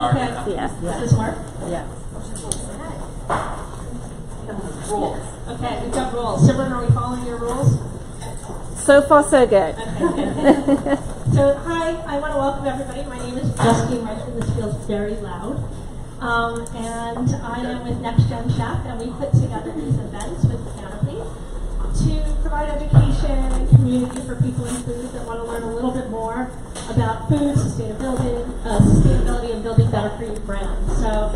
Okay. Yes. Does this work? Yes. Rules. Okay, we've got rules. Simran, are we following your rules? So far, so good. Okay. So, hi, I want to welcome everybody. My name is Justine Reichman. This feels very loud. And I am with NextGenChef, and we put together these events with CANOPY to provide education and community for people in food that want to learn a little bit more about food, sustainability and building better for you brands. So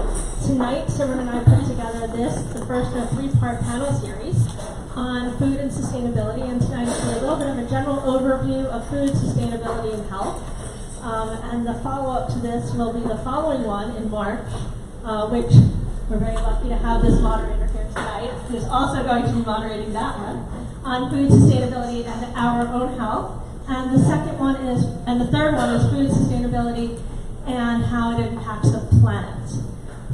tonight, Simran and I put together the first of a three-part panel series on food and sustainability, and tonight is a little bit of a general overview of food, sustainability, and health. And the follow-up to this will be the following one in March, which we're very lucky to have this moderator here tonight, who's also going to be moderating that one, on food sustainability and our own health. And the second one is, and the third one is food sustainability and how it impacts the planet.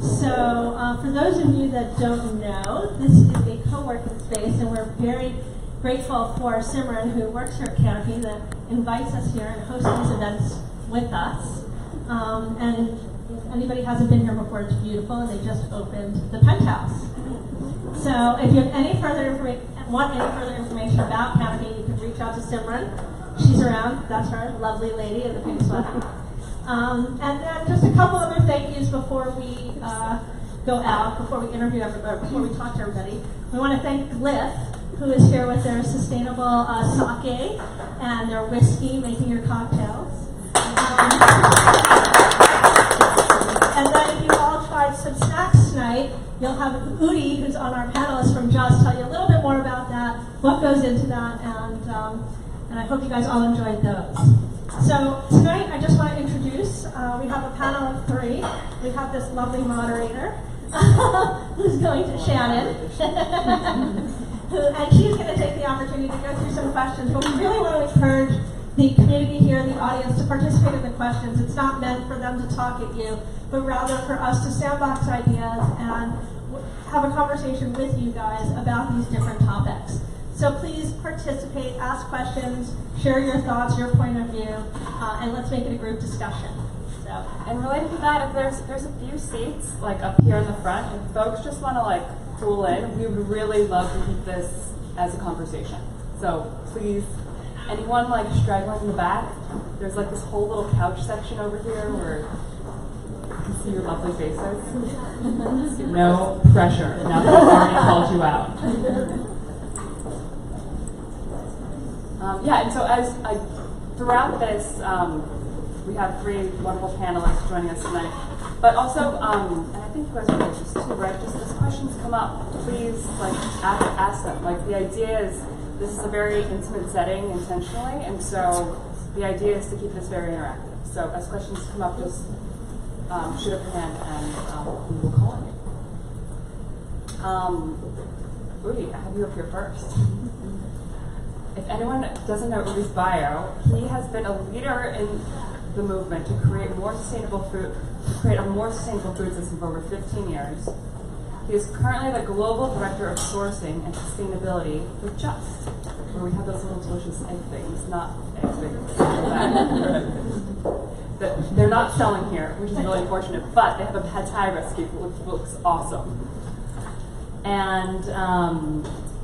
So for those of you that don't know, this is a co-working space, and we're very grateful for Simran, who works here at CANOPY, that invites us here and hosts these events with us. And if anybody hasn't been here before, it's beautiful, and they just opened the penthouse. So if you have want any further information about CANOPY, you can reach out to Simran. She's around. That's her, lovely lady in the pink sweater. And then just a couple other thank yous before we go out, before we interview everybody, before we talk to everybody. We want to thank Glyph, who is here with their sustainable sake and their whiskey, making your cocktails. And then if you all tried some snacks tonight, you'll have Udi, who's on our panelist from Just, tell you a little bit more about that, what goes into that, and I hope you guys all enjoyed those. So tonight, I just want to introduce, we have a panel of three. We have this lovely moderator, who's going to, Shannon, and she's going to take the opportunity to go through some questions, but we really want to encourage the community here, the audience, to participate in the questions. It's not meant for them to talk at you, but rather for us to sandbox ideas and have a conversation with you guys about these different topics. So please participate, ask questions, share your thoughts, your point of view, and let's make it a group discussion. So, and related to that, if there's a few seats like up here in the front, if folks just want to like pull in, we would really love to keep this as a conversation. So please, anyone like straggling in the back, there's like this whole little couch section over here where you can see your lovely faces. No pressure. Now that I've already called you out. Yeah, and so throughout this, we have three wonderful panelists joining us tonight. But also, and I think you guys are just too, right? Just as questions come up, please like ask them. Like the idea is, this is a very intimate setting intentionally, and so the idea is to keep this very interactive. So as questions come up, just shoot up your hand and we will call on you. Udi, I have you up here first. If anyone doesn't know Udi's bio, he has been a leader in the movement to create a more sustainable food system for over 15 years. He is currently the global director of sourcing and sustainability for Just, where we have those little delicious egg things, not egg things, that they're not selling here, which is really unfortunate, but they have a pad thai recipe which looks awesome. And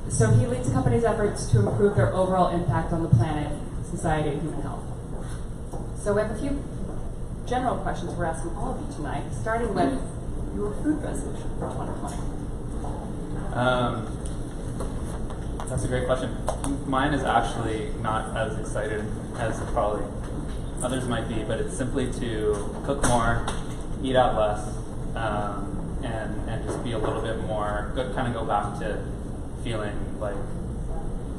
so he leads the company's efforts to improve their overall impact on the planet, society, and human health. So we have a few general questions we're asking all of you tonight, starting with your food resolution for 2020. That's a great question. Mine is actually not as excited as probably others might be, but it's simply to cook more, eat out less, and just be a little bit more, kind of go back to feeling like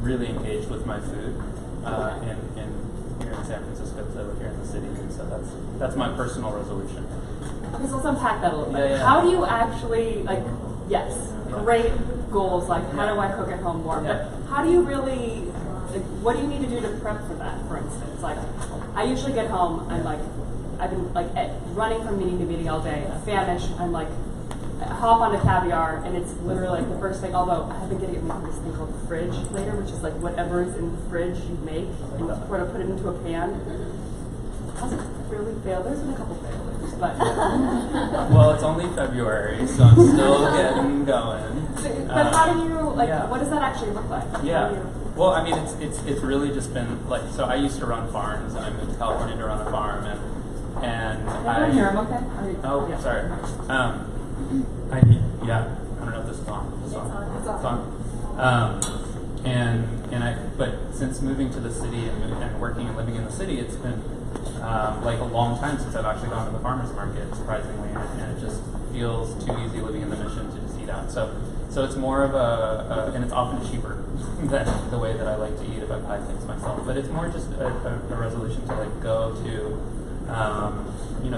really engaged with my food here in San Francisco, so here in the city, and so that's my personal resolution. Okay, so let's unpack that a little bit. Yeah. How do you actually, yes, great goals, how do I cook at home more, but how do you really, what do you need to do to prep for that, for instance? I usually get home, I've been running from meeting to meeting all day, famished, I hop onto caviar, and it's literally the first thing, although I have been getting it made this thing called the fridge later, which is whatever is in the fridge you make, and you sort of put it into a pan. hasn't really failed. There's been a couple failures, but Well, it's only February, so I'm still getting going. but how do you like? Yeah. What does that actually look like? How do Yeah. you- Well, I mean, it's really just been like, so I used to run farms, and I moved to California to run a farm, and Everyone hear him okay? Are you- Oh, yeah. sorry. I don't know if this is on. This is on. It's on. It's on. But since moving to the city and working and living in the city, it's been like a long time since I've actually gone to the farmers market, surprisingly, and it just feels too easy living in the Mission to just eat out. So it's more of and it's often cheaper than the way that I like to eat if I buy things myself. But it's more just a resolution to like go to,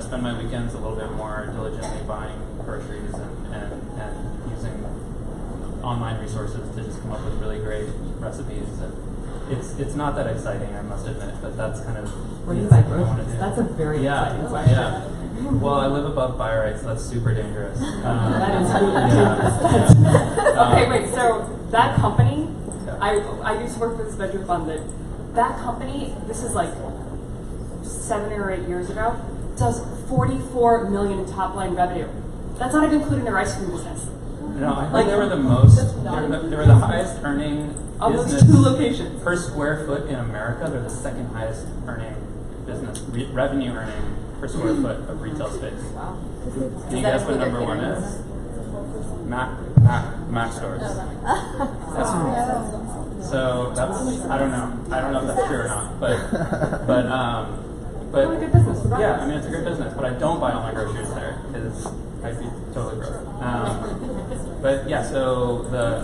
spend my weekends a little bit more diligently buying groceries and using online resources to just come up with really great recipes. And it's not that exciting, I must admit, but that's kind of Where do you what buy I wanna groceries? do. That's a very yeah, exciting question. yeah. Well, I live above fire rights, so that's super dangerous. That is yeah. Okay, wait. So that company, Yeah. I used to work for this venture fund. That company, this is like 7 or 8 years ago, does 44 million in top line revenue. That's not even including their ice cream business. No, I think Like, they were the most. They were the highest earning Of those business 2 locations. per square foot in America. They're the second highest earning business revenue earning per square foot of retail space. Wow. Can you guess what number 1 is? Mac stores. So that's I don't know if that's true or not, but Really good business. yeah, I mean it's a great business, but I don't buy all my groceries there because I'd be totally broke. But yeah, so the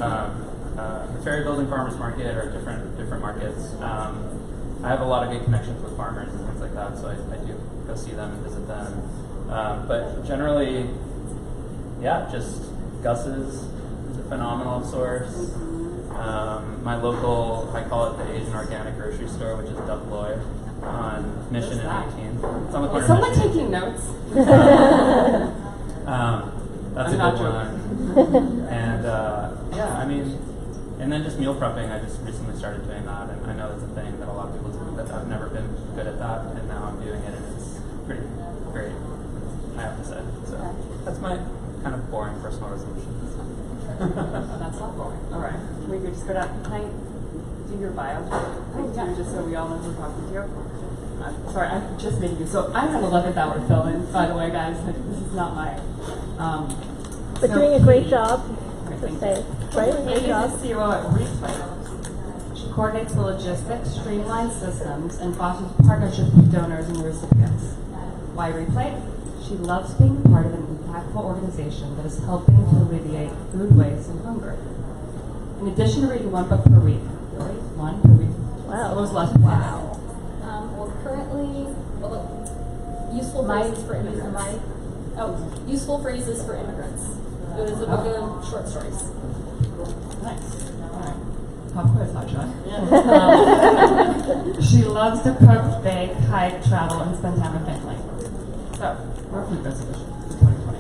Ferry Building Farmers Market or different markets. I have a lot of good connections with farmers and things like that, so I do go see them and visit them. But generally, yeah, just Gus's is a phenomenal source. My local, I call it the Asian Organic Grocery Store, which is Duck Loy on Mission and 18th. It's on the corner Is of someone Mission. taking notes? That's I'm a not good one. And yeah, I mean, and then just meal prepping. I just recently started doing that, and I know that's a thing that a lot of people do. That I've never been good at that, and now I'm doing it, and it's pretty great. I have to say. So that's my kind of boring personal resolution. That's not boring. All right. We could just go down. Can I do your bio? Just so we all know who we're talking to. Sorry, I'm just making you. So I'm an 11th hour fill-in, by the way, guys. This is not my. But doing a great job, Great, to thank say, you. right? Amy Great is job. the COO at Replay. She coordinates the logistics, streamlines systems, and fosters partnerships with donors and recipients. Why Replay? She loves being part of an impactful organization that is helping to alleviate food waste and hunger. In addition to reading 1 book per week, really? 1 per week? Wow. What was less than Well, currently, useful phrases for immigrants. Useful phrases for immigrants. It was a book of short stories. Nice. All right. Pop quiz, hot shot. She loves to cook, bake, hike, travel, and spend time with family. So, what food resolution for 2020?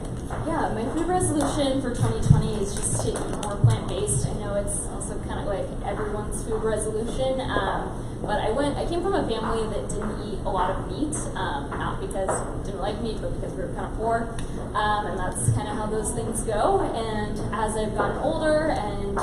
Yeah, my food resolution for 2020 is just to eat more plant-based. I know it's also kind of like everyone's food resolution, but I came from a family that didn't eat a lot of meat, not because we didn't like meat, but because we were kind of poor, and that's kind of how those things go. And as I've gotten older and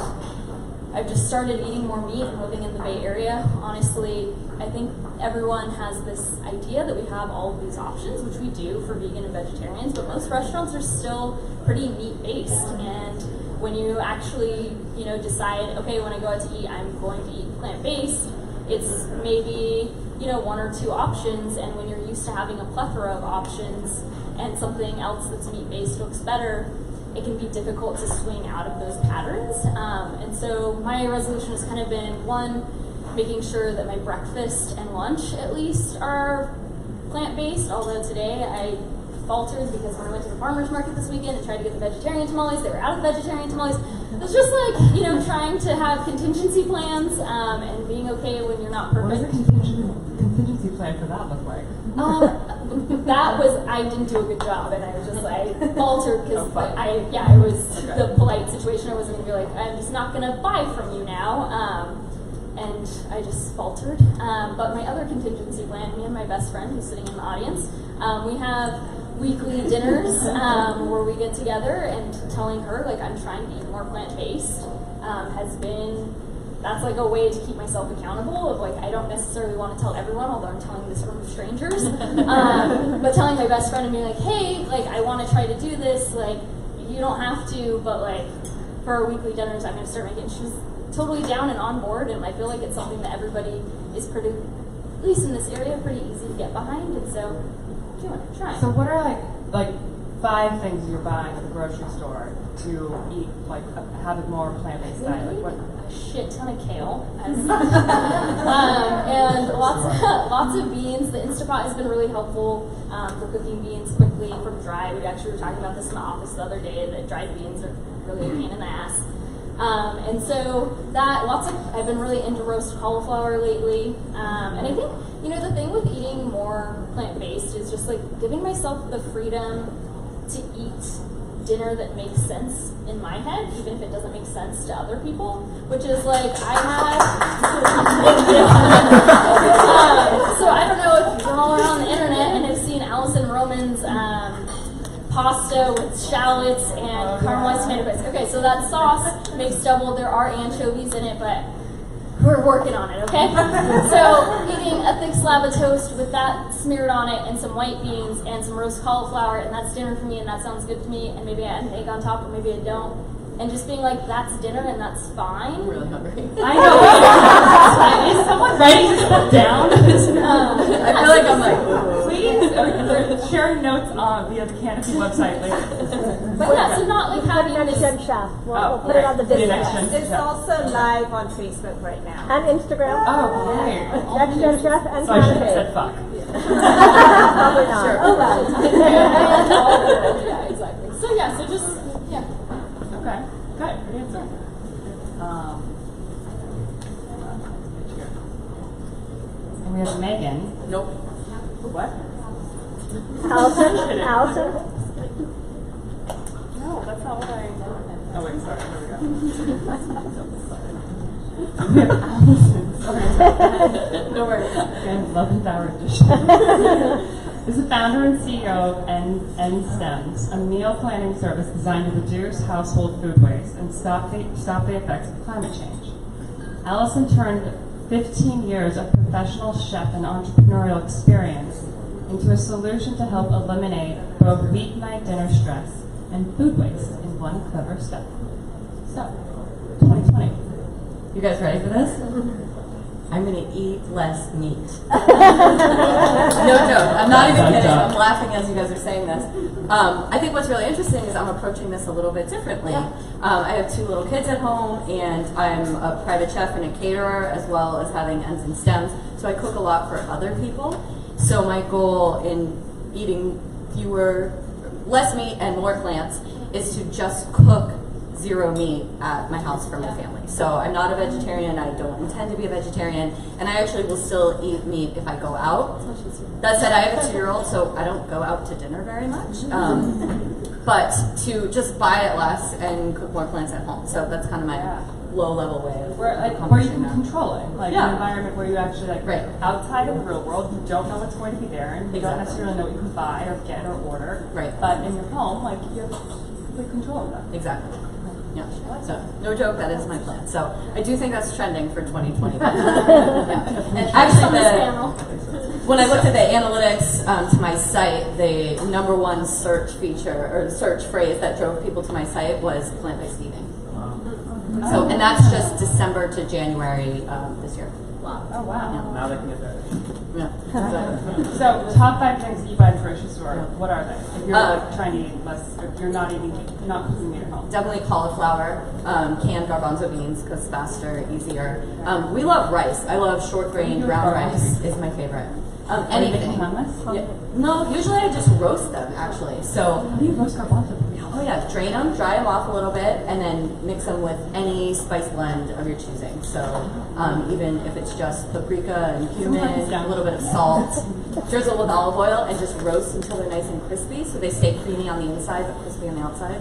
I've just started eating more meat and living in the Bay Area, honestly, I think everyone has this idea that we have all of these options, which we do for vegan and vegetarians, but most restaurants are still pretty meat-based. And when you actually, decide, okay, when I go out to eat, I'm going to eat plant-based, it's maybe, 1 or 2 options, and when you're used to having a plethora of options and something else that's meat-based looks better, it can be difficult to swing out of those patterns. And so my resolution has kind of been, 1, making sure that my breakfast and lunch, at least, are plant-based, although today I faltered because when I went to the farmer's market this weekend and tried to get the vegetarian tamales, they were out of the vegetarian tamales. It was just like, trying to have contingency plans and being okay when you're not What does a perfect. contingency plan for that look like? I didn't do a good job, and I was just like faltered because it was the polite situation. I wasn't gonna be like, I'm just not gonna buy from you now. and I just faltered. But my other contingency plan, me and my best friend who's sitting in the audience, we have weekly dinners where we get together, and telling her like I'm trying to eat more plant-based has been, that's like a way to keep myself accountable of like I don't necessarily want to tell everyone, although I'm telling this from strangers, but telling my best friend and being like, hey, like I want to try to do this, like you don't have to, but like for our weekly dinners I'm going to start making. She's totally down and on board, and I feel like it's something that everybody is pretty, at least in this area, pretty easy to get behind, and so doing it, trying. So what are like 5 things you're buying at the grocery store to eat, like have a more plant-based diet? Like what? A shit ton of kale, and lots of beans. The Instapot has been really helpful for cooking beans quickly from dry. We actually were talking about this in the office the other day, that dried beans are really a pain in the ass. And so that I've been really into roast cauliflower lately. And I think, the thing with eating more plant-based is just like giving myself the freedom to eat dinner that makes sense in my head, even if it doesn't make sense to other people, which is like I had so I don't know if you're all around the internet and have seen Alison Roman's pasta with shallots and caramelized tomato paste. Okay, so that sauce makes double. There are anchovies in it, but we're working on it, okay? So eating a thick slab of toast with that smeared on it and some white beans and some roast cauliflower, and that's dinner for me, and that sounds good to me, and maybe I add an egg on top, or maybe I don't. And just being like, that's dinner and that's fine. I'm really hungry. I know. Is someone writing this book down? I feel like I'm like, please, they're sharing notes via the CANOPY website later. But yeah, so not like having this. NextGenChef. We'll put it on the video. It's also live on Facebook right now. And Instagram. Oh, great. NextGenChef and So I should have CANOPY. said fuck. Probably not. Sure. Oh, well. Yeah, exactly. So yeah, so just, yeah. Okay, good answer. And we have Megan. nope. What? Allison? No, that's not what I. Oh wait, sorry. There we go. We have Allison. Sorry. No worries. Again, Love and Sour Edition. Is the founder and CEO of NStems, a meal planning service designed to reduce household food waste and stop the effects of climate change. Allison turned 15 years of professional chef and entrepreneurial experience into a solution to help eliminate both weeknight dinner stress and food waste in one clever step. So, 2020. You guys ready for this? I'm going to eat less meat. No joke. I'm not even kidding. I'm laughing as you guys are saying this. I think what's really interesting is I'm approaching this a little bit differently. I have 2 little kids at home, and I'm a private chef and a caterer, as well as having ends and stems. So I cook a lot for other people. So my goal in eating less meat and more plants is to just cook 0 meat at my house for my family. So I'm not a vegetarian, I don't intend to be a vegetarian, and I actually will still eat meat if I go out. That said, I have a 2-year-old, so I don't go out to dinner very much. But to just buy it less and cook more plants at home. So that's kind of my low-level way of where you accomplishing can that. control it, like an environment where you actually outside of the real world, you don't know what's going to be there, and you don't necessarily know what you can buy or get or order. Right. But in your home, like you have complete control of that. Exactly. Yeah. So no joke, that is my plan. So I do think that's trending for 2020. And actually, when I looked at the analytics to my site, the #1 search feature or search phrase that drove people to my site was plant-based eating. So, and that's just December to January this year. Wow. Oh wow. Yeah. Now they can get there. Yeah. So top 5 things that you buy at the grocery store, what are they? If you're trying to eat less, if you're not cooking meat at home. Definitely cauliflower, canned garbanzo beans because faster, easier. We love rice. I love short grain brown rice is my favorite. Are you making Anything. hummus? Yeah. No, usually I just roast them actually. So How do you roast garbanzo beans? oh yeah, drain them, dry them off a little bit, and then mix them with any spice blend of your choosing. So even if it's just paprika and cumin, a little bit of salt, drizzle with olive oil, and just roast until they're nice and crispy, so they stay creamy on the inside but crispy on the outside.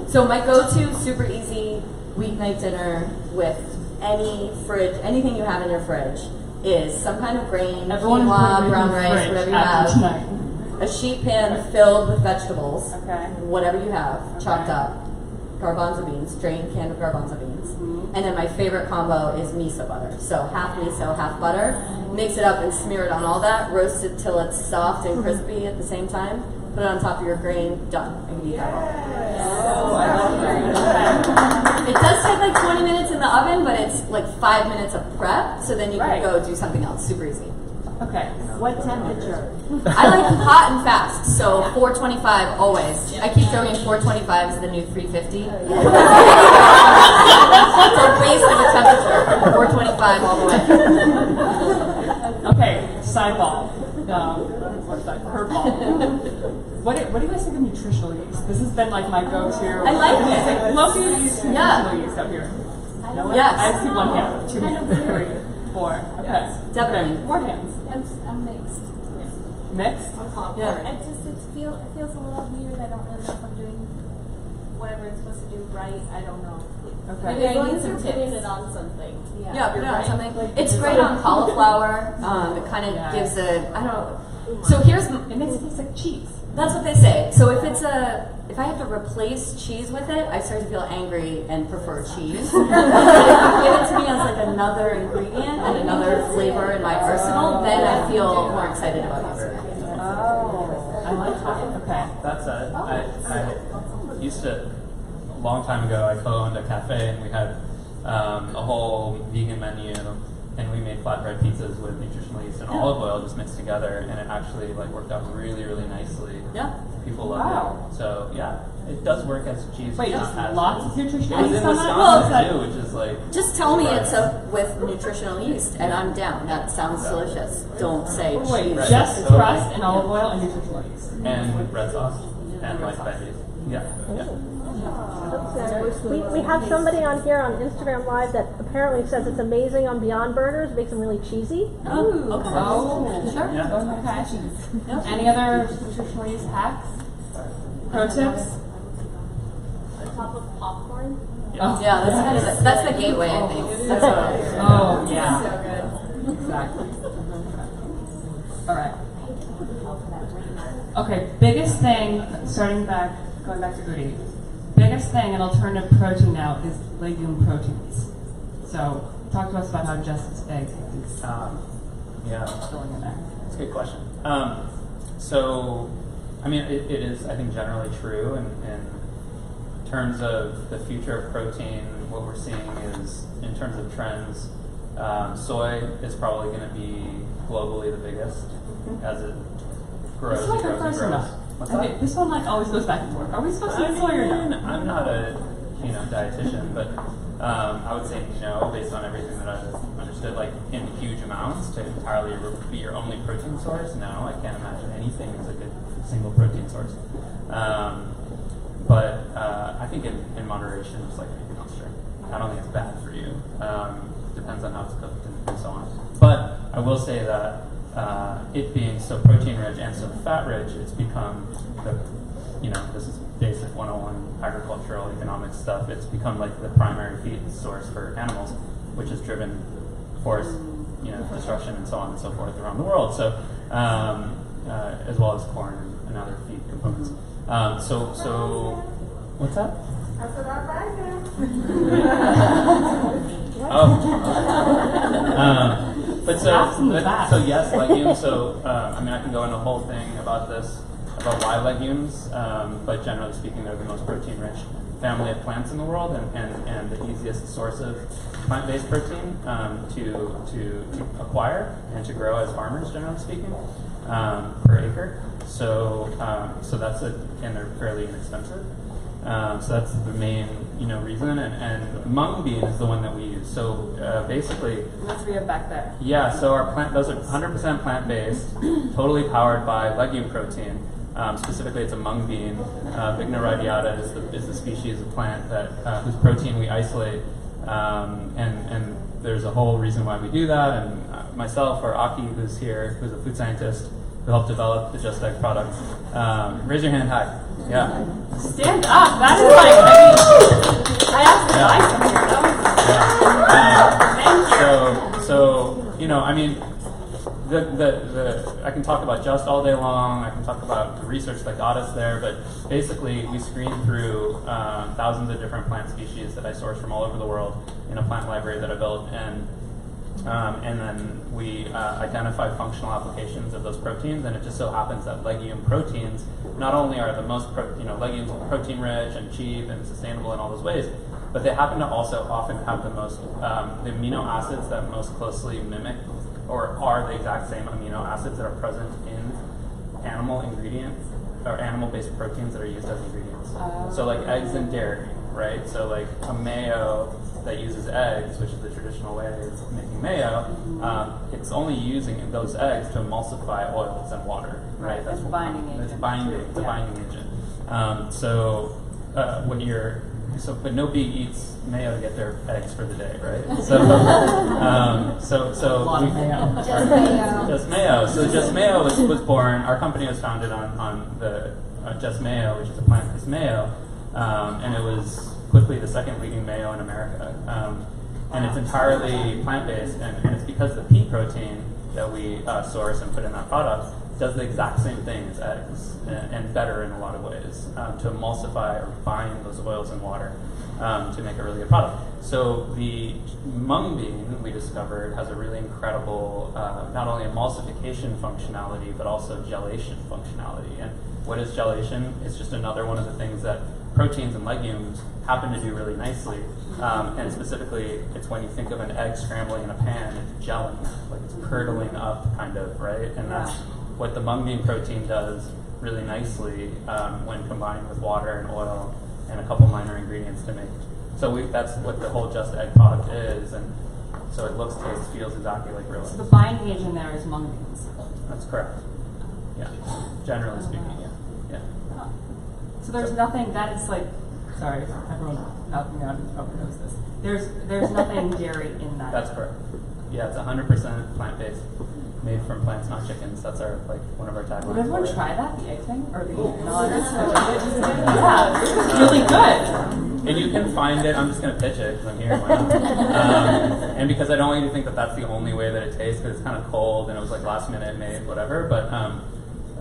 So my go-to, super easy weeknight dinner with anything you have in your fridge is some kind of grain, Everyone quinoa, brown rice, whatever you have. Tonight. A sheet pan filled with vegetables, Okay. whatever you have, chopped up, garbanzo beans, drained can of garbanzo beans, and then my favorite combo is miso butter. So half miso, half butter. Mix it up and smear it on all that. Roast it till it's soft and crispy at the same time. Put it on top of your grain. Done. And you eat that all. Oh, I love that. It does take like 20 minutes in the oven, but it's like 5 minutes of prep. So then you Right. can go do something else. Super easy. Okay. What temperature? I like hot and fast, so 425 always. I keep throwing 425 is the new 350. So base of the temperature, 425 all the way. Okay, sideball. What's that? Curveball. What do you guys think of nutritional yeast? This has been like my go-to. I like it. Most of you use Yeah. nutritional yeast up here. No one? Yes. I see one hand, 2 hands, 3, 4. Okay. Definitely. Okay, 4 hands. I'm mixed. Mixed? Yeah. It feels a little weird. I don't really know if I'm doing whatever it's supposed to do right. I don't know. Okay. Maybe I need some tips. Putting it on something. Yeah, put it on something. It's great on cauliflower. It kind of Yeah. gives a, I don't know. So here's, It makes it taste like cheese. that's what they say. So if I have to replace cheese with it, I start to feel angry and prefer cheese. But if you give it to me as like another ingredient and another flavor in my arsenal, then I feel more excited about using it. Oh, I like that. Okay. That said, I used to, a long time ago, I co-owned a cafe and we had a whole vegan menu and we made flatbread pizzas with nutritional yeast and olive oil just mixed together and it actually like worked out really, really nicely. Yeah. People loved Wow. it. So yeah, it does work as cheese. Wait, not just as lots of cheese. nutritional It was yeast in on that? Wisconsin too, which is like Just tell me it's with nutritional yeast and I'm down. That sounds delicious. Don't say Wait, cheese. Right. just So- crust and olive oil and nutritional yeast. and red sauce and like veggies. Yeah, yeah. We have somebody on here on Instagram Live that apparently says it's amazing on Beyond Burgers, makes them really cheesy. Oh, okay. Oh, Sure. Yeah. okay. Any other nutritional yeast hacks? Pro tips? On top of popcorn. Oh. Yeah, that's kind of that's the gateway, I think. That's what I Oh, yeah. Exactly. All right. Okay, biggest thing, going back to Udi, biggest thing in alternative protein now is legume proteins. So, talk to us about how Justice Egg is Yeah. going in there. That's a good question. So, I mean, it is, I think, generally true in terms of the future of protein. What we're seeing is, in terms of trends, soy is probably going to be globally the biggest as it grows This is and like a grows and person grows. though. What's I mean, that? this one like always goes back and forth. Are we supposed to eat soy or no? I'm not a dietitian, but I would say no, based on everything that I've understood, like in huge amounts to entirely be your only protein source. No, I can't imagine anything as a good single protein source. But I think in moderation, just like anything else, sure. I don't think it's bad for you. Depends on how it's cooked and so on. But I will say that it being so protein rich and so fat rich, it's become this is basic 101 agricultural economics stuff. It's become like the primary feed source for animals, which has driven forest destruction and so on and so forth around the world. So as well as corn and other feed components. So what's that? That's what I'm buying. But so yes, legumes. So I mean, I can go into a whole thing about this, about why legumes. But generally speaking, they're the most protein-rich family of plants in the world, and the easiest source of plant-based protein to acquire and to grow as farmers, generally speaking, per acre. So that's and they're fairly inexpensive. So that's the main reason, and mung bean is the one that we use. So basically, What do we have back there? yeah. So those are 100% plant-based, totally powered by legume protein. Specifically, it's a mung bean. Vigna radiata is the species of plant that whose protein we isolate, and there's a whole reason why we do that. And myself, or Aki, who's here, who's a food scientist, who helped develop the Just Egg product. Raise your hand high. Yeah. Stand up. That is like, I asked to buy some here. I mean, I can talk about just all day long. I can talk about the research that got us there, but basically we screened through thousands of different plant species that I sourced from all over the world in a plant library that I built, and then we identified functional applications of those proteins. And it just so happens that legume proteins not only are the most, legumes are protein rich and cheap and sustainable in all those ways, but they happen to also often have the most the amino acids that most closely mimic or are the exact same amino acids that are present in animal ingredients or animal-based proteins that are used as ingredients. So like eggs and dairy, right? So like a mayo that uses eggs, which is the traditional way of making mayo, it's only using those eggs to emulsify oils and water, right? That's binding agent. It's binding. It's a binding agent. But nobody eats mayo to get their eggs for the day, right? So, A lot of mayo. Just mayo. So Just Mayo was born. Our company was founded on the Just Mayo, which is a plant-based mayo, and it was quickly the second leading mayo in America. And it's entirely plant-based, and it's because the pea protein that we source and put in that product does the exact same thing as eggs, and better in a lot of ways, to emulsify or bind those oils in water to make a really good product. So the mung bean, we discovered, has a really incredible, not only emulsification functionality, but also gelation functionality. And what is gelation? It's just another one of the things that proteins and legumes happen to do really nicely. And specifically, it's when you think of an egg scrambling in a pan, it's gelling, like it's curdling up, kind of, right? And that's what the mung bean protein does really nicely when combined with water and oil and a couple minor ingredients to make. So that's what the whole Just Egg product is, and so it looks, tastes, feels exactly like real eggs. So the binding agent there is mung beans. That's correct. Yeah, generally speaking, yeah. So there's nothing that is like, sorry, everyone out knows this. There's nothing dairy in that. That's correct. Yeah, it's 100% plant-based, made from plants, not chickens. That's one of our taglines. Would everyone for it. try that, the egg thing? Or the yeah, it's really good. And you can find it. I'm just going to pitch it because I'm here. Why not? And because I don't want you to think that that's the only way that it tastes, because it's kind of cold and it was like last minute made, whatever. But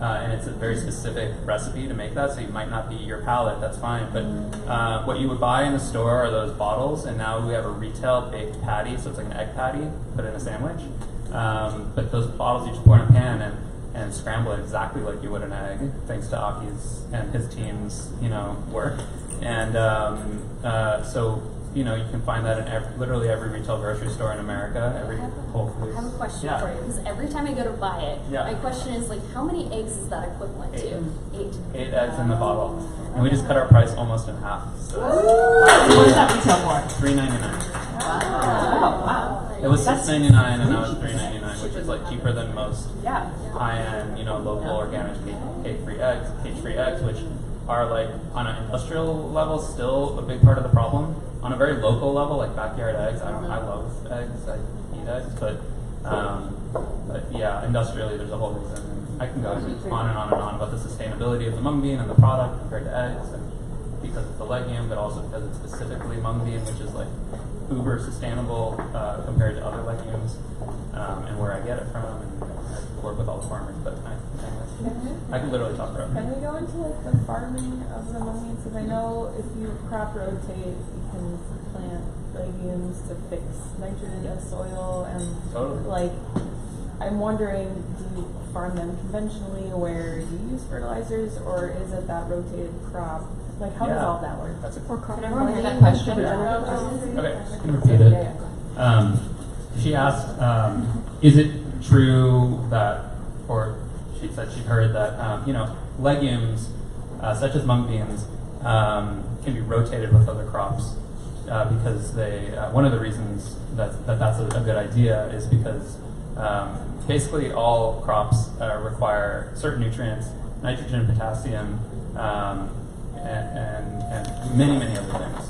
and it's a very specific recipe to make that, so you might not be your palate. That's fine. But what you would buy in the store are those bottles, and now we have a retail baked patty, so it's like an egg patty, put in a sandwich. But those bottles you just pour in a pan and scramble it exactly like you would an egg, thanks to Aki's and his team's work. And so you can find that in literally every retail grocery store in America, every Whole Foods. I have a question Yeah. for you, because every time I go to buy it, Yeah. my question is like, how many eggs is that equivalent to? 8. 8 eggs in the bottle, and we just cut our price almost in half. So What does that retail for? $3.99. Oh, wow. It was $6.99 and now it's $3.99, which is like cheaper than most Yeah. high-end, local organic cage-free eggs, which are like on an industrial level still a big part of the problem. On a very local level, like backyard eggs, I love eggs, I eat eggs, but yeah, industrially there's a whole reason. I can go on and on and on about the sustainability of the mung bean and the product compared to eggs, and because it's a legume, but also because it's specifically mung bean, which is like uber sustainable compared to other legumes, and where I get it from, and I work with all the farmers, but I can literally talk forever. Can we go into like the farming of the mung beans? Because I know if you crop rotate, you can plant legumes to fix nitrogen in soil, and Totally. like I'm wondering, do you farm them conventionally where you use fertilizers, or is it that rotated crop? Like how does all of that work? That's a Can everyone hear that question? Okay, I can repeat it. She asked, is it true that, or she said she heard that, legumes such as mung beans can be rotated with other crops because they, one of the reasons that's a good idea is because basically all crops require certain nutrients, nitrogen, potassium, and many other things.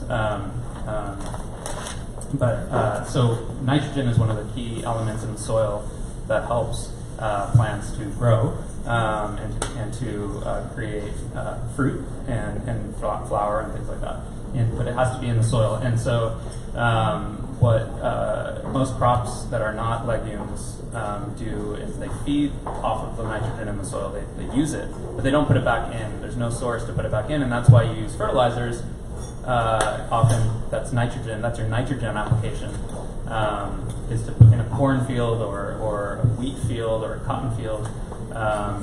So nitrogen is one of the key elements in the soil that helps plants to grow and to create fruit and flower and things like that. But it has to be in the soil. And so what most crops that are not legumes do is they feed off of the nitrogen in the soil. They use it, but they don't put it back in. There's no source to put it back in, and that's why you use fertilizers. Often that's nitrogen. That's your nitrogen application. Is to put in a cornfield or a wheat field or a cotton field.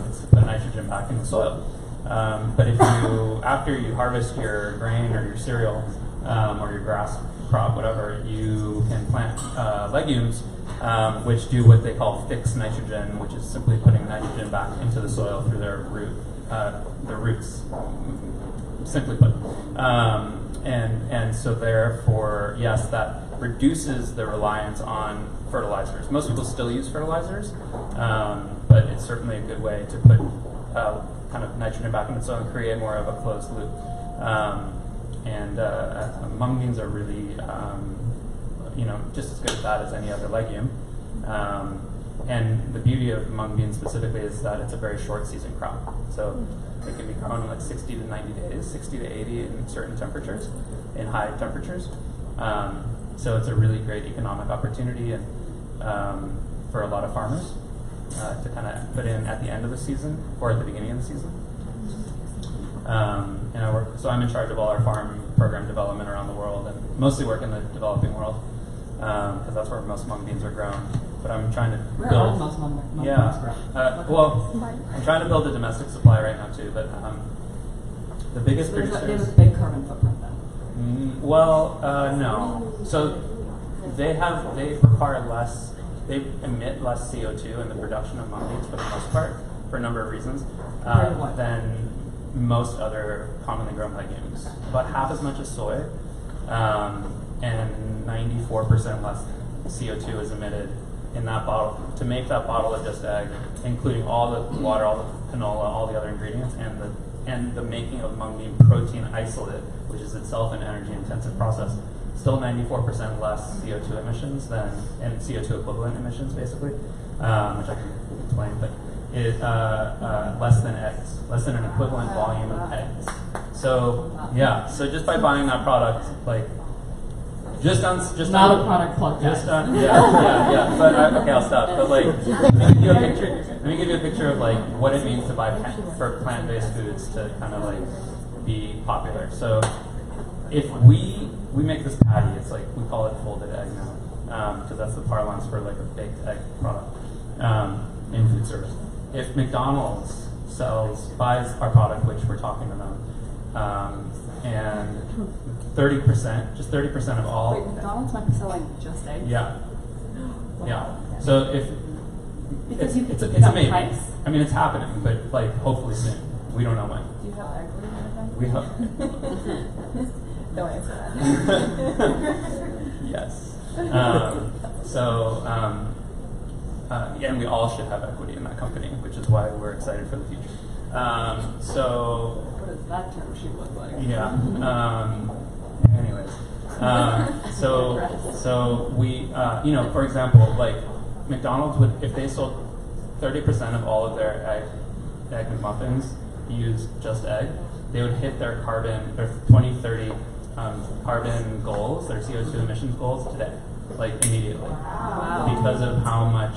It's to put nitrogen back in the soil. But if you, after you harvest your grain or your cereal or your grass crop, whatever, you can plant legumes, which do what they call fixed nitrogen, which is simply putting nitrogen back into the soil through their roots, simply put. And so therefore, yes, that reduces the reliance on fertilizers. Most people still use fertilizers, but it's certainly a good way to put kind of nitrogen back into the soil and create more of a closed loop. Mung beans are really, just as good at that as any other legume. And the beauty of mung beans specifically is that it's a very short season crop. So it can be grown in like 60 to 90 days, 60 to 80 in certain temperatures, in high temperatures. So it's a really great economic opportunity and for a lot of farmers to kind of put in at the end of the season or at the beginning of the season. So I'm in charge of all our farm program development around the world and mostly work in the developing world because that's where most mung beans are grown. But I'm trying to Where build. are most mung beans grown? Well, I'm trying to build a domestic supply right now too. But the biggest They have producers. a big carbon footprint then. No. So they require less. They emit less CO2 in the production of mung beans for the most part, for a number of reasons, than most other commonly grown legumes. About half as much as soy, and 94% less CO2 is emitted in that bottle to make that bottle of just egg, including all the water, all the canola, all the other ingredients, and the making of mung bean protein isolate, which is itself an energy-intensive process. Still 94% less CO2 emissions and CO2 equivalent emissions, basically, which I can explain, but less than eggs, less than an equivalent volume of eggs. So so just by buying that product, like Not a product plug, guys. But okay, I'll stop. But like, let me give you a picture of like what it means to buy for plant-based foods to kind of like be popular. So if we make this patty, it's like we call it folded egg now, because that's the parlance for like a baked egg product in food service. If McDonald's buys our product, which we're talking about, and 30%, just 30% of all. Wait, McDonald's might be selling just eggs? Yeah. Yeah. So if Because it's a maybe. price? I mean, it's happening, but like hopefully soon. We don't know when. Do you have equity in it? We hope. Don't answer that. Yes. And we all should have equity in that company, which is why we're excited for the future. What does that term sheet look like? Yeah. Anyways, so we, for example, like McDonald's would, if they sold 30% of all of their egg McMuffins use just egg, they would hit their 2030 carbon goals, their CO2 emissions goals today, like immediately, because of how much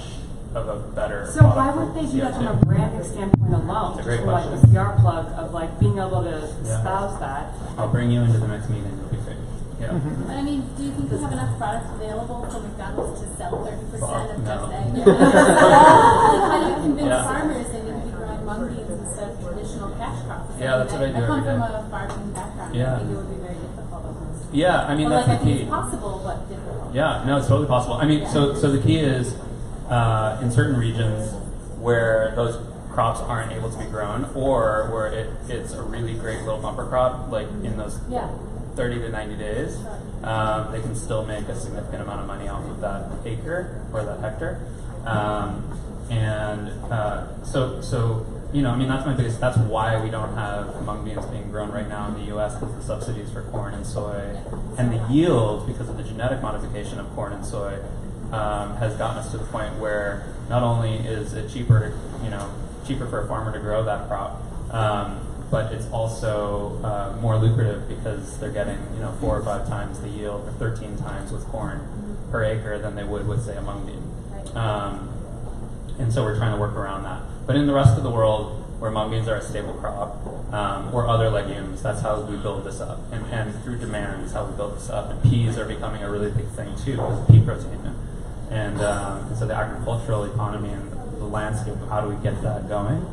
of a better. So why would they do that from a CO2. branding standpoint alone? It's a great Just like question. the PR plug of like being able to espouse that. I'll bring you into the next meeting. You'll be great. Yeah. But I mean, do you think we have enough products available for McDonald's to sell 30% of No. just eggs? Like, how do you convince Yeah. farmers that we could be growing mung beans instead of traditional cash crops? Yeah, that's what I do I come every from day. a farming background. Yeah. I think it would be very difficult. Yeah, I mean But that's like, I the think key. it's possible, but difficult. Yeah, no, it's totally possible. I mean, so the key is in certain regions where those crops aren't able to be grown, or where it's a really great little bumper crop, like in those 30 to 90 days, they can still make a significant amount of money off of that acre or that hectare. That's why we don't have mung beans being grown right now in the U.S. because the subsidies for corn and soy and the yield because of the genetic modification of corn and soy has gotten us to the point where not only is it cheaper for a farmer to grow that crop, but it's also more lucrative because they're getting 4 or 5 times the yield, or 13 times with corn. per acre than they would with, say, a mung bean. And so we're trying to work around that. But in the rest of the world, where mung beans are a staple crop, or other legumes, that's how we build this up. And through demand is how we build this up. And peas are becoming a really big thing too, because of pea protein. And so the agricultural economy and the landscape of how do we get that going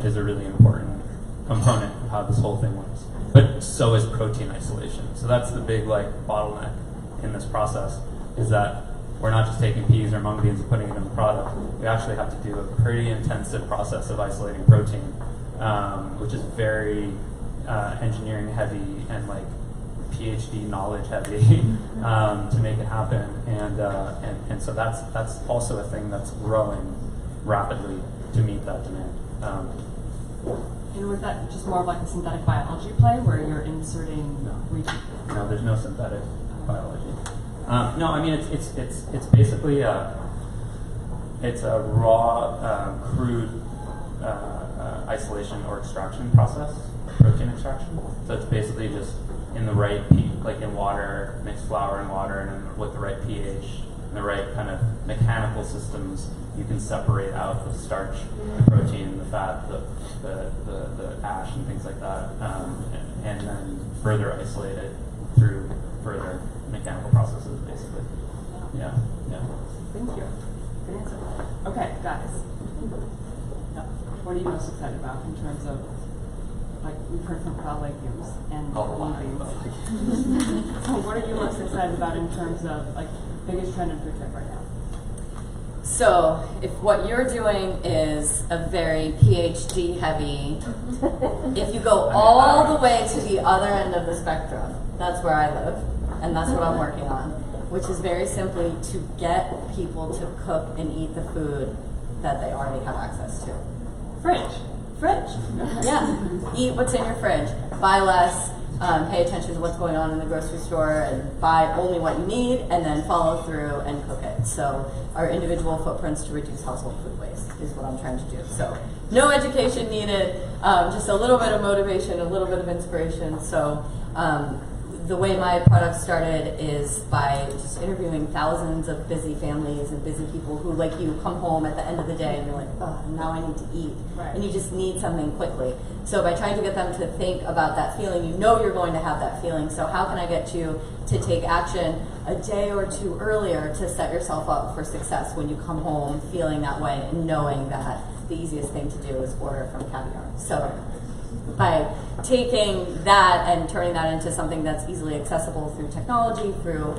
is a really important component of how this whole thing works. But so is protein isolation. So that's the big bottleneck in this process, is that we're not just taking peas or mung beans and putting it in the product. We actually have to do a pretty intensive process of isolating protein, which is very engineering heavy and PhD knowledge heavy to make it happen. And so that's also a thing that's growing rapidly to meet that demand. And was that just more of a synthetic biology play where you're inserting? No, there's no synthetic biology. No, I mean it's basically it's a raw, crude isolation or extraction process, protein extraction. So it's basically just in the right in water, mixed flour and water, and with the right pH and the right kind of mechanical systems, you can separate out the starch, the protein, the fat, the ash, and things like that, and then further isolate it through further mechanical processes, basically. Yeah. Thank you. Good answer. Okay, guys. What are you most excited about in terms of, we've heard from about legumes and mung beans. So what are you most excited about in terms of, biggest trend in food tech right now? So, if what you're doing is a very PhD heavy, if you go all the way to the other end of the spectrum, that's where I live, and that's what I'm working on, which is very simply to get people to cook and eat the food that they already have access to. Fridge. Yeah. Eat what's in your fridge. Buy less. Pay attention to what's going on in the grocery store and buy only what you need, and then follow through and cook it. So our individual footprints to reduce household food waste is what I'm trying to do. So no education needed, just a little bit of motivation, a little bit of inspiration. So the way my product started is by just interviewing thousands of busy families and busy people who, like you, come home at the end of the day and you're like, oh, now I need to eat. Right. And you just need something quickly. So by trying to get them to think about that feeling, you know you're going to have that feeling. So how can I get you to take action a day or two earlier to set yourself up for success when you come home feeling that way and knowing that the easiest thing to do is order from Caviar. So by taking that and turning that into something that's easily accessible through technology, through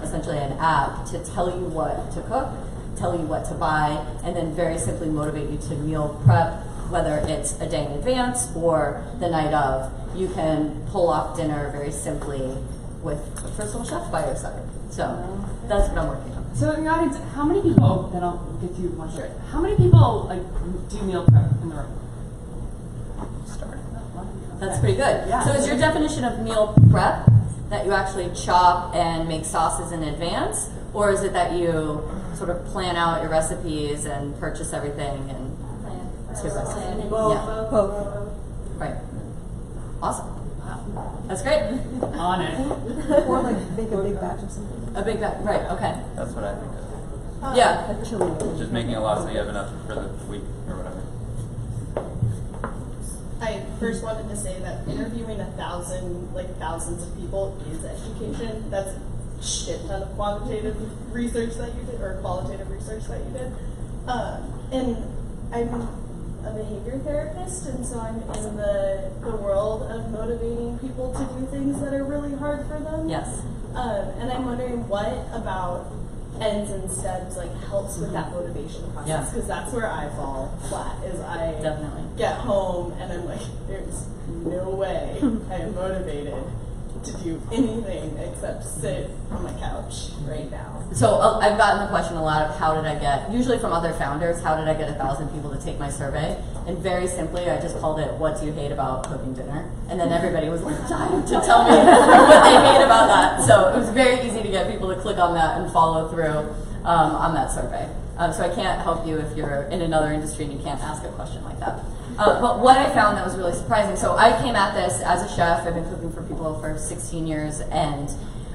essentially an app to tell you what to cook, tell you what to buy, and then very simply motivate you to meal prep, whether it's a day in advance or the night of, you can pull off dinner very simply with a personal chef by your side. So that's what I'm working on. So in the audience, how many people, then I'll get to you one straight, how many people do meal prep in the room? That's pretty good. Yeah. So is your definition of meal prep that you actually chop and make sauces in advance, or is it that you sort of plan out your recipes and purchase everything and Both. Right. Awesome. That's great. On it. Or make a big batch of something. A big batch. Right. Okay. That's what I think of. Yeah. Just making a lot so you have enough for the week or whatever. I first wanted to say that interviewing thousands of people is education. That's a shit ton of quantitative research that you did, or qualitative research that you did. And I'm a behavior therapist, and so I'm in the world of motivating people to do things that are really hard for them. Yes. And I'm wondering what about ends and stems helps with that motivation process, because that's where I fall flat. Is I Definitely get home and I'm like, there's no way I am motivated to do anything except sit on my couch right now. So I've gotten the question a lot of how did I get, usually from other founders, how did I get 1,000 people to take my survey? And very simply, I just called it, what do you hate about cooking dinner? And then everybody was dying to tell me what they hate about that. So it was very easy to get people to click on that and follow through on that survey. So I can't help you if you're in another industry and you can't ask a question like that. But what I found that was really surprising, so I came at this as a chef. I've been cooking for people for 16 years, and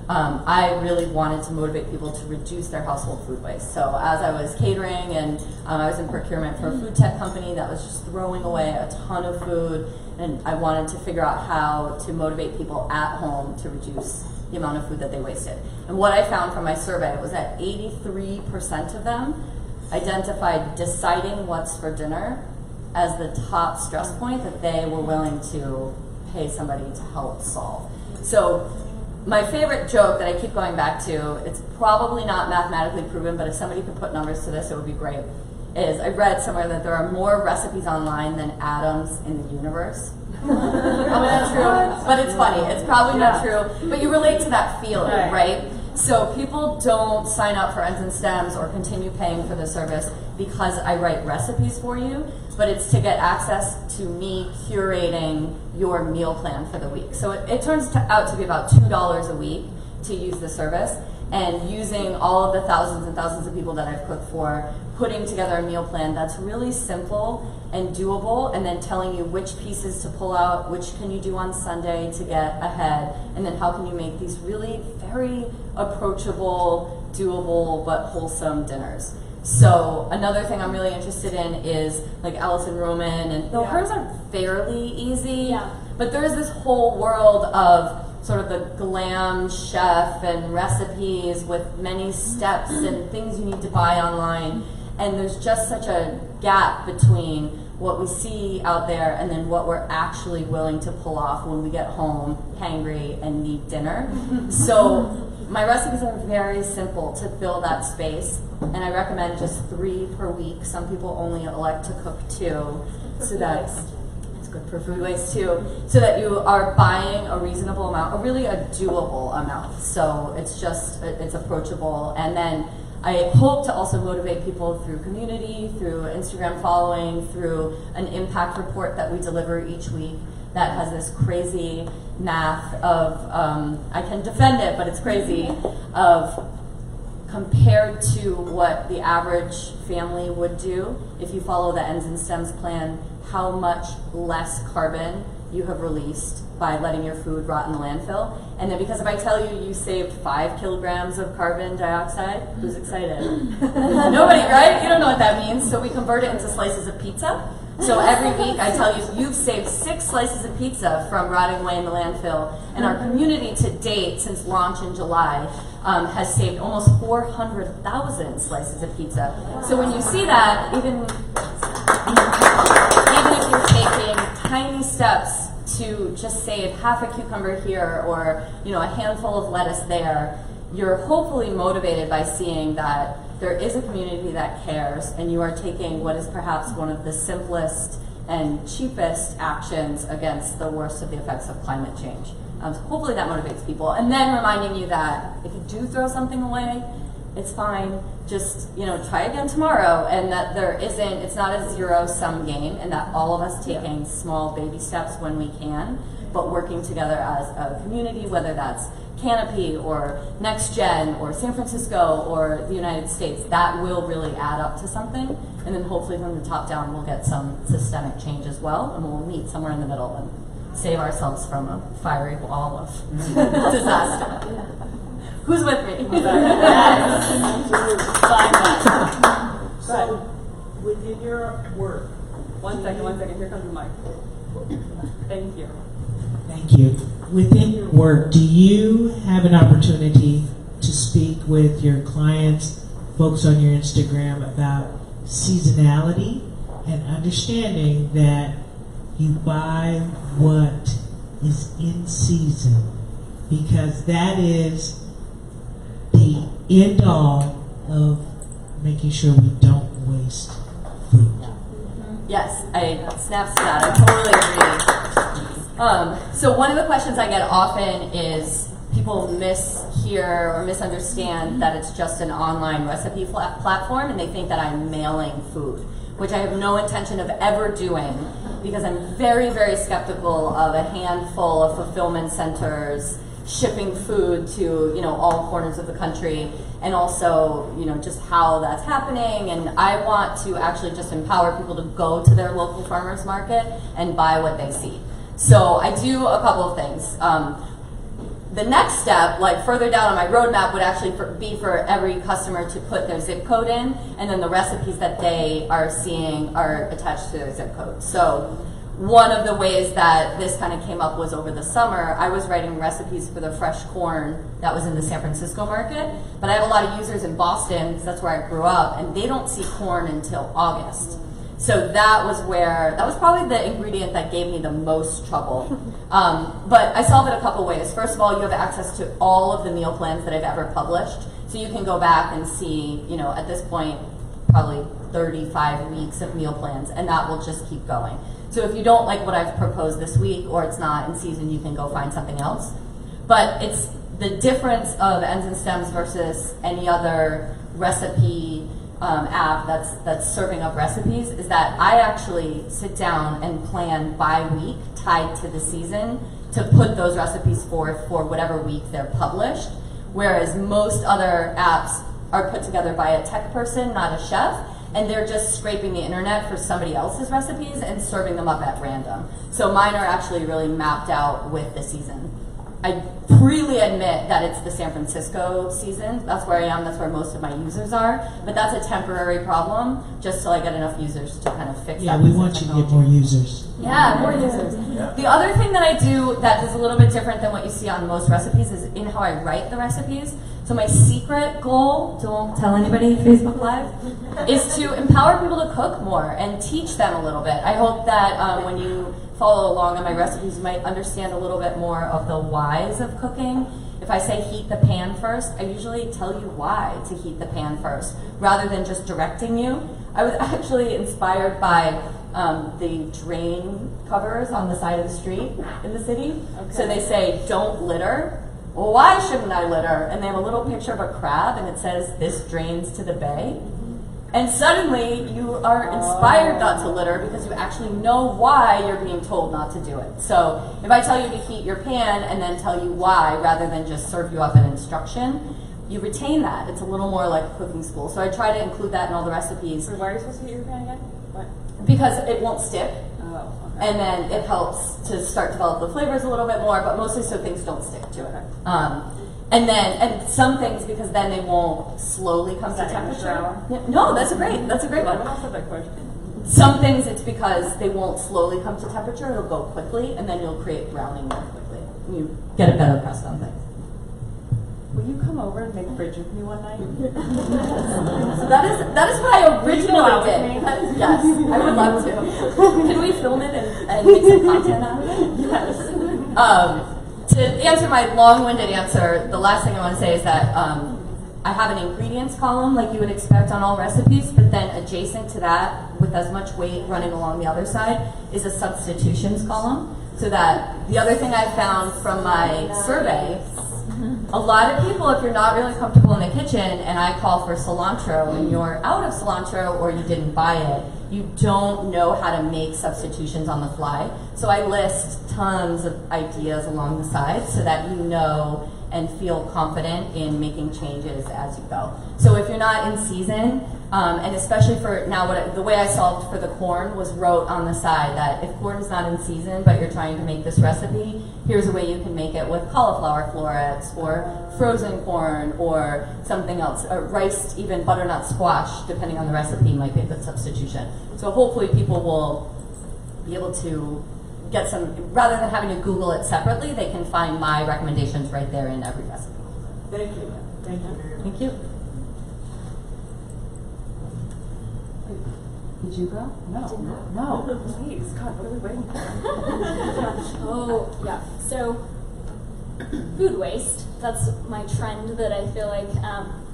I really wanted to motivate people to reduce their household food waste. So as I was catering and I was in procurement for a food tech company that was just throwing away a ton of food, and I wanted to figure out how to motivate people at home to reduce the amount of food that they wasted. And what I found from my survey was that 83% of them identified deciding what's for dinner as the top stress point that they were willing to pay somebody to help solve. So my favorite joke that I keep going back to, it's probably not mathematically proven, but if somebody could put numbers to this, it would be great, is I read somewhere that there are more recipes online than atoms in the universe. I mean, that's true, but it's funny. It's probably not true, but you relate to that feeling, right? So people don't sign up for Ends and Stems or continue paying for the service because I write recipes for you, but it's to get access to me curating your meal plan for the week. So it turns out to be about $2 a week to use the service, and using all of the thousands and thousands of people that I've cooked for, putting together a meal plan that's really simple and doable, and then telling you which pieces to pull out, which can you do on Sunday to get ahead, and then how can you make these really very approachable, doable, but wholesome dinners. So another thing I'm really interested in is like Allison Roman, and though hers are fairly easy, but there's this whole world of sort of the glam chef and recipes with many steps and things you need to buy online. And there's just such a gap between what we see out there and then what we're actually willing to pull off when we get home hangry and need dinner. So my recipes are very simple to fill that space, and I recommend just 3 per week. Some people only elect to cook 2, so that's good for food waste too, so that you are buying a reasonable amount, really a doable amount. So it's just, it's approachable. And then I hope to also motivate people through community, through Instagram following, through an impact report that we deliver each week that has this crazy math of, I can defend it, but it's crazy, of compared to what the average family would do if you follow the Ends and Stems plan, how much less carbon you have released by letting your food rot in the landfill. And then because if I tell you you saved 5 kilograms of carbon dioxide, who's excited? Nobody, right? You don't know what that means. So we convert it into slices of pizza. So every week I tell you, you've saved 6 slices of pizza from rotting away in the landfill. And our community to date, since launch in July, has saved almost 400,000 slices of pizza. So when you see that, even if you're taking tiny steps to just save half a cucumber here or a handful of lettuce there, you're hopefully motivated by seeing that there is a community that cares, and you are taking what is perhaps one of the simplest and cheapest actions against the worst of the effects of climate change. So hopefully that motivates people. And then reminding you that if you do throw something away, it's fine. Just, try again tomorrow, and that it's not a zero-sum game, and that all of us taking small baby steps when we can, but working together as a community, whether that's CANOPY or NextGen or San Francisco or the United States, that will really add up to something. And then hopefully from the top down, we'll get some systemic change as well, and we'll meet somewhere in the middle and save ourselves from a fiery wall of disaster. Who's with me? So, within your work, One second, here comes the mic. Thank you. thank you. Within your work, do you have an opportunity to speak with your clients, folks on your Instagram, about seasonality and understanding that you buy what is in season, because that is the end all of making sure we don't waste food. Yes, I snaps to that. I totally agree. So one of the questions I get often is people mishear or misunderstand that it's just an online recipe platform, and they think that I'm mailing food, which I have no intention of ever doing, because I'm very, very skeptical of a handful of fulfillment centers shipping food to all corners of the country, and also just how that's happening. And I want to actually just empower people to go to their local farmers market and buy what they see. So I do a couple of things. the next step, like further down on my roadmap, would actually be for every customer to put their zip code in, and then the recipes that they are seeing are attached to their zip code. So one of the ways that this kind of came up was over the summer, I was writing recipes for the fresh corn that was in the San Francisco market, but I have a lot of users in Boston, because that's where I grew up, and they don't see corn until August. So that was probably the ingredient that gave me the most trouble. But I solved it a couple ways. First of all, you have access to all of the meal plans that I've ever published. So you can go back and see, at this point, probably 35 weeks of meal plans, and that will just keep going. So if you don't like what I've proposed this week, or it's not in season, you can go find something else. But it's the difference of Ends and Stems versus any other recipe app that's serving up recipes is that I actually sit down and plan by week tied to the season to put those recipes forth for whatever week they're published, whereas most other apps are put together by a tech person, not a chef, and they're just scraping the internet for somebody else's recipes and serving them up at random. So mine are actually really mapped out with the season. I freely admit that it's the San Francisco season. That's where I am, that's where most of my users are. But that's a temporary problem, just till I get enough users to kind of fix that. Yeah, we want you to get more users. Yeah, more users. Yeah. The other thing that I do that is a little bit different than what you see on most recipes is in how I write the recipes. So my secret goal, don't tell anybody, Facebook Live, is to empower people to cook more and teach them a little bit. I hope that when you follow along on my recipes, you might understand a little bit more of the whys of cooking. If I say heat the pan first, I usually tell you why to heat the pan first, rather than just directing you. I was actually inspired by the drain covers on the side of the street in the city. Okay. So they say, don't litter. Well, why shouldn't I litter? And they have a little picture of a crab, and it says, this drains to the bay. And suddenly, you are inspired not to litter because you actually know why you're being told not to do it. So if I tell you to heat your pan and then tell you why, rather than just serve you up an instruction, you retain that. It's a little more like cooking school. So I try to include that in all the recipes. So why are you supposed to heat your pan again? What? Because it won't stick. Oh, okay. And then it helps to start develop the flavors a little bit more, but mostly so things don't stick to it. And some things, because then they won't slowly come to temperature. Yeah, no, that's a great one. What else had that question? Some things it's because they won't slowly come to temperature, it'll go quickly, and then you'll create browning more quickly. You get a better crust on things. Will you come over and make fridge with me one night? So that is what I originally did. Yes, I would love to. Can we film it and make some content out of it? Yes. To answer my long-winded answer, the last thing I want to say is that I have an ingredients column like you would expect on all recipes, but then adjacent to that, with as much weight running along the other side, is a substitutions column. So that the other thing I found from my survey, a lot of people, if you're not really comfortable in the kitchen and I call for cilantro and you're out of cilantro or you didn't buy it, you don't know how to make substitutions on the fly. So I list tons of ideas along the side so that you know and feel confident in making changes as you go. So if you're not in season, and especially for now, the way I solved for the corn was wrote on the side that if corn's not in season but you're trying to make this recipe, here's a way you can make it with cauliflower florets or frozen corn or something else, or riced, even butternut squash, depending on the recipe, might be a good substitution. So hopefully people will be able to get some, rather than having to Google it separately, they can find my recommendations right there in every recipe. Thank you. Thank you. Thank you. Did you go? No. Please, God, what are we waiting for? Oh, yeah. So, food waste, that's my trend that I feel like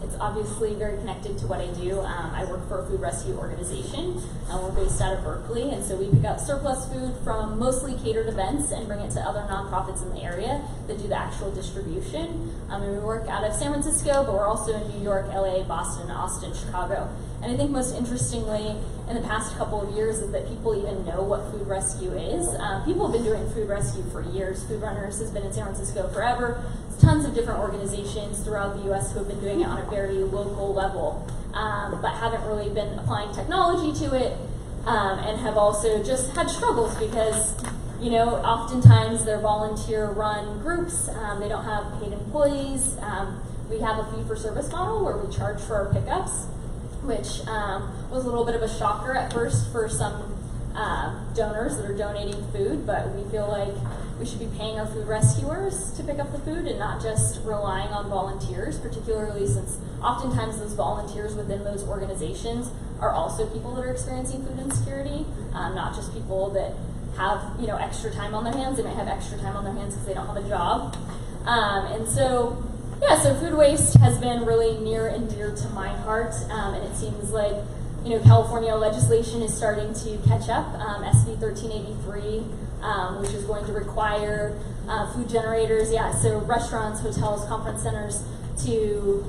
it's obviously very connected to what I do. I work for a food rescue organization. We're based out of Berkeley, and so we pick up surplus food from mostly catered events and bring it to other nonprofits in the area that do the actual distribution. And we work out of San Francisco, but we're also in New York, LA, Boston, Austin, Chicago. And I think most interestingly, in the past couple of years, is that people even know what food rescue is. People have been doing food rescue for years. Food Runners has been in San Francisco forever. There's tons of different organizations throughout the U.S. who have been doing it on a very local level, but haven't really been applying technology to it, and have also just had struggles because Oftentimes they're volunteer-run groups. They don't have paid employees. We have a fee-for-service model where we charge for our pickups, which was a little bit of a shocker at first for some donors that are donating food, but we feel like we should be paying our food rescuers to pick up the food and not just relying on volunteers, particularly since oftentimes those volunteers within those organizations are also people that are experiencing food insecurity, not just people that have extra time on their hands. They might have extra time on their hands because they don't have a job. So food waste has been really near and dear to my heart, and it seems like California legislation is starting to catch up. SB 1383, which is going to require food generators, so restaurants, hotels, conference centers to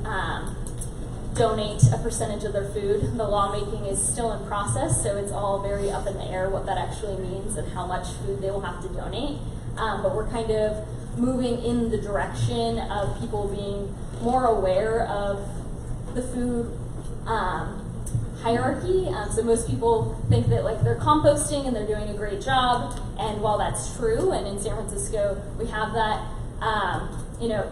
donate a percentage of their food. The lawmaking is still in process, so it's all very up in the air what that actually means and how much food they will have to donate. But we're kind of moving in the direction of people being more aware of the food hierarchy. So most people think that they're composting and they're doing a great job, and while that's true, and in San Francisco we have that,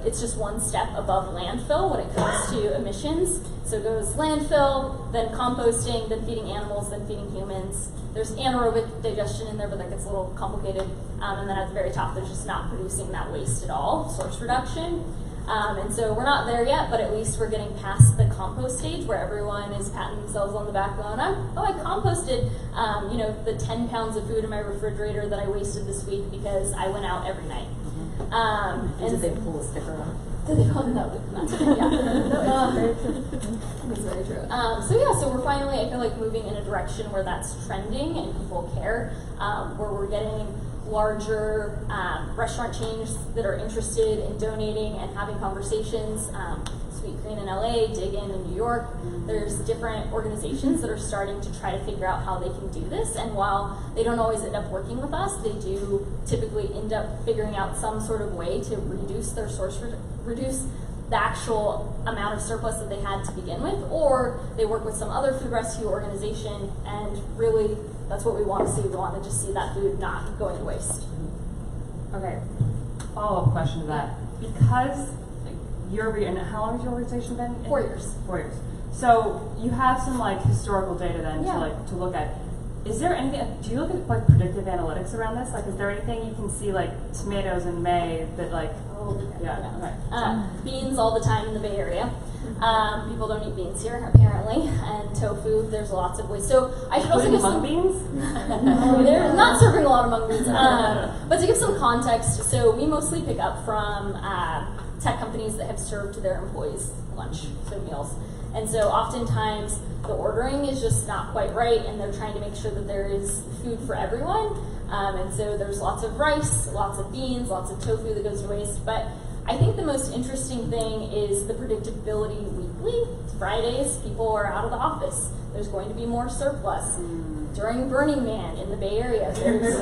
it's just one step above landfill when it comes to emissions. So it goes landfill, then composting, then feeding animals, then feeding humans. There's anaerobic digestion in there, but that gets a little complicated. And then at the very top, there's just not producing that waste at all, source reduction. And so we're not there yet, but at least we're getting past the compost stage where everyone is patting themselves on the back going, I composted, the 10 pounds of food in my refrigerator that I wasted this week because I went out every night. And they pull a sticker on. Did they call it that? Yeah. That's very true. So we're finally, I feel like, moving in a direction where that's trending and people care, where we're getting larger restaurant chains that are interested in donating and having conversations. Sweet Green in LA, Dig In New York. There's different organizations that are starting to try to figure out how they can do this, and while they don't always end up working with us, they do typically end up figuring out some sort of way to reduce their reduce the actual amount of surplus that they had to begin with, or they work with some other food rescue organization, and really that's what we want to see. We want to just see that food not going to waste. Okay, follow-up question to that. Because and how long has your organization been? 4 years. 4 years. So you have some historical data then to look at. Is there anything? Do you look at predictive analytics around this? Is there anything you can see tomatoes in May that beans all the time in the Bay Area. People don't eat beans here apparently, and tofu. There's lots of ways. So I should also give mung beans. They're not serving a lot of mung beans. But to give some context, so we mostly pick up from tech companies that have served their employees lunch, so meals. And so oftentimes the ordering is just not quite right, and they're trying to make sure that there is food for everyone. And so there's lots of rice, lots of beans, lots of tofu that goes to waste. But I think the most interesting thing is the predictability weekly. It's Fridays, people are out of the office. There's going to be more surplus. During Burning Man in the Bay Area, there's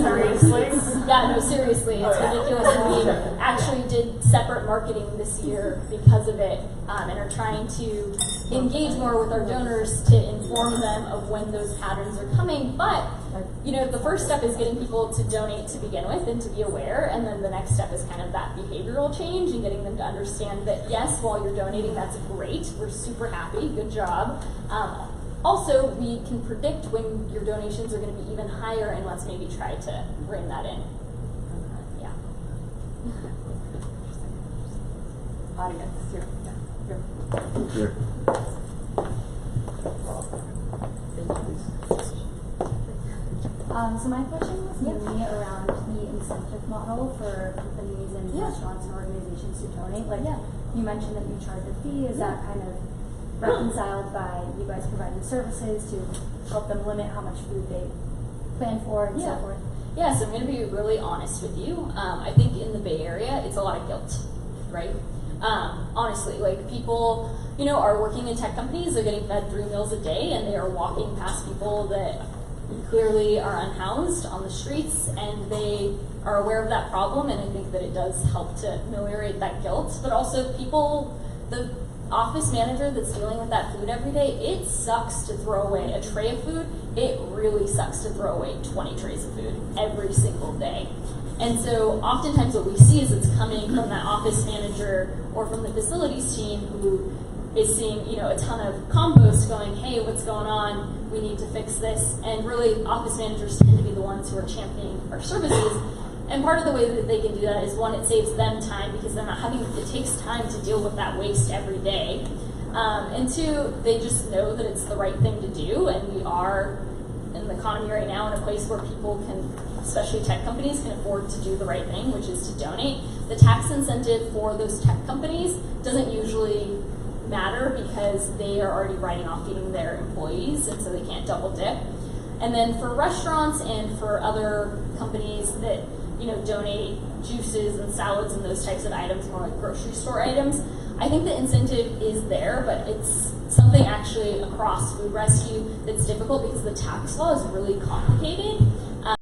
seriously? Yeah, no, seriously, it's ridiculous. And we actually did separate marketing this year because of it, and are trying to engage more with our donors to inform them of when those patterns are coming. But the first step is getting people to donate to begin with and to be aware, and then the next step is kind of that behavioral change and getting them to understand that yes, while you're donating, that's great. We're super happy. Good job. Also, we can predict when your donations are going to be even higher, and let's maybe try to bring that in. Yeah. Audience, here. Here. So my question was mainly around the incentive model for companies and restaurants and organizations to donate. You mentioned that you charge a fee. Is that kind of reconciled by you guys providing services to help them limit how much food they plan for and so forth? Yeah, so I'm going to be really honest with you. I think in the Bay Area, it's a lot of guilt, right? Honestly, people, are working in tech companies. They're getting fed 3 meals a day, and they are walking past people that clearly are unhoused on the streets, and they are aware of that problem, and I think that it does help to ameliorate that guilt. But also people, the office manager that's dealing with that food every day, it sucks to throw away a tray of food. it really sucks to throw away 20 trays of food every single day. And so oftentimes what we see is it's coming from that office manager or from the facilities team who is seeing, a ton of compost going, hey, what's going on? We need to fix this. And really, office managers tend to be the ones who are championing our services. And part of the way that they can do that is, one, it saves them time because they're not having, it takes time to deal with that waste every day. And two, they just know that it's the right thing to do. And we are in the economy right now in a place where people can, especially tech companies, can afford to do the right thing, which is to donate. The tax incentive for those tech companies doesn't usually matter because they are already writing off feeding their employees, and so they can't double dip. And then for restaurants and for other companies that donate juices and salads and those types of items, more like grocery store items, I think the incentive is there, but it's something actually across food rescue that's difficult because the tax law is really complicated.